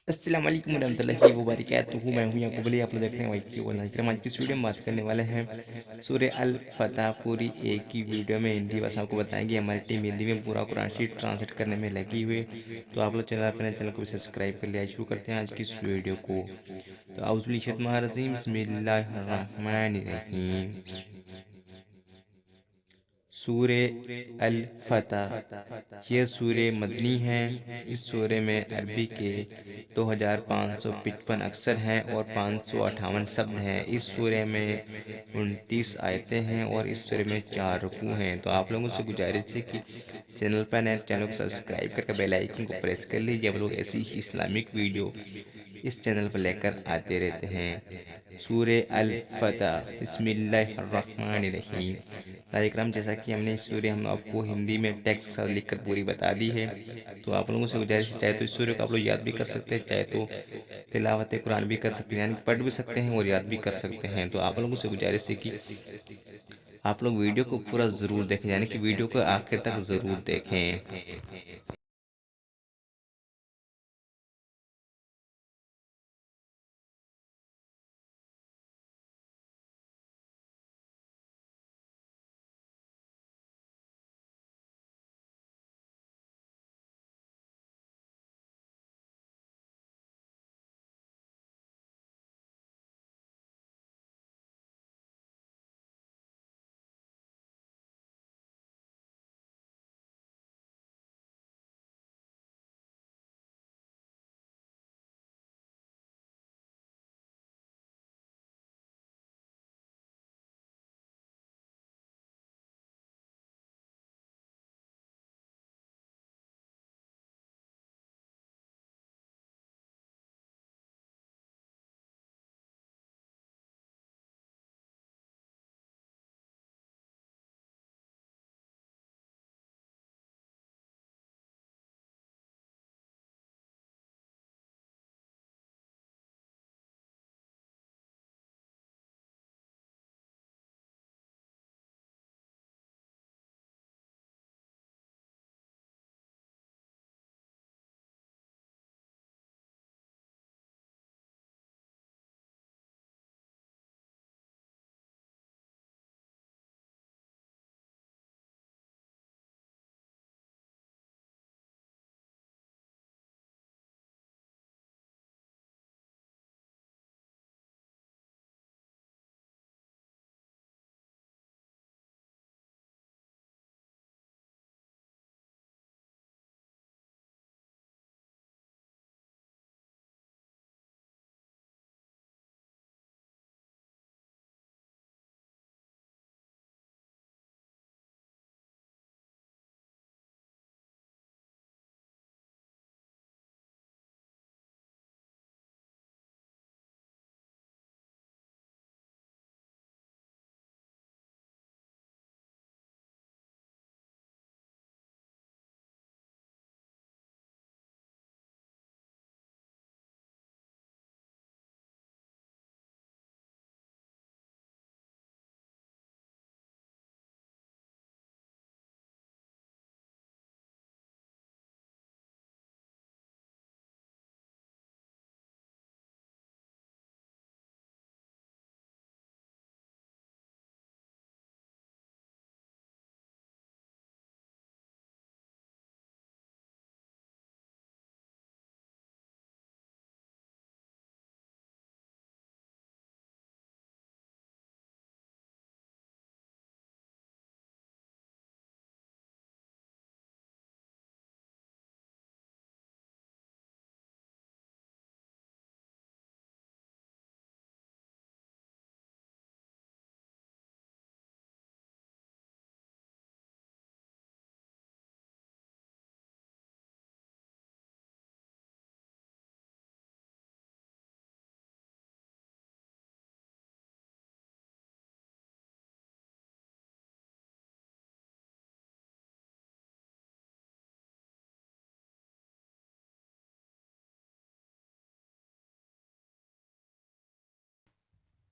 अस्सलाम वालेकुम रहमतुल्लाहि व बरकातुहू। मैं हूं याकूब अली। आप लोग देख रहे हैं वाई की ऑनलाइन क्रम। आज की इस वीडियो में बात करने वाले हैं सूरह अल फतह। पूरी एक ही वीडियो में हिंदी भाषा आपको बताएंगे। हमारी टीम हिंदी में पूरा कुरान शरीफ ट्रांसलेट करने में लगी हुई है। तो आप लोग चैनल को सब्सक्राइब कर लिया। शुरू करते हैं आज की इस वीडियो को। तो औज़ु बिल्लाहि शैतानिर रजीम, बिस्मिल्लाहिर रहमानिर रहीम। सूरे अल फतह यह सूरे मदनी हैं। इस सूरे में अरबी के 2555 अक्षर हैं और 558 शब्द हैं। इस सूरे में 29 आयतें हैं और इस सूरे में 4 रुकू हैं। तो आप लोगों से गुजारिश है कि चैनल पर नए चैनल को सब्सक्राइब करके बेल आइकन को प्रेस कर लीजिए। आप लोग ऐसी ही इस्लामिक वीडियो इस चैनल पर लेकर आते रहते हैं। सूरे अल फतह, बिस्मिल्लाहिर्रहमानिर्रहीम। तारिकराम, जैसा कि हमने इस सूर्य हम आपको हिंदी में टेक्स्ट के साथ लिखकर पूरी बता दी है। तो आप लोगों से गुजारिश है, चाहे तो इस सूर्य को आप लोग याद भी कर सकते हैं, चाहे तो तिलावत कुरान भी कर सकते हैं, यानी पढ़ भी सकते हैं और याद भी कर सकते हैं। तो आप लोगों से गुजारिश है कि आप लोग वीडियो को पूरा ज़रूर देखें, यानी कि वीडियो को आखिर तक ज़रूर देखें।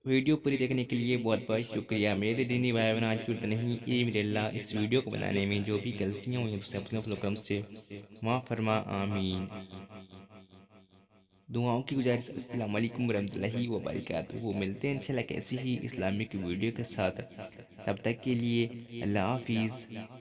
वीडियो पूरी देखने के लिए बहुत बहुत शुक्रिया। मेरे दीनी भाई बहन, आज की उतना ही इस वीडियो को बनाने में जो भी गलतियाँ हुई हैं उसे अपने क्रम से माफ़ फरमा। आमीन। दुआओं की गुजारिश। अस्सलाम वालेकुम रहमतुल्लाहि व बरकातुहू। मिलते हैं इंशाल्लाह कैसी ही इस्लामिक वीडियो के साथ। तब तक के लिए अल्लाह हाफिज़।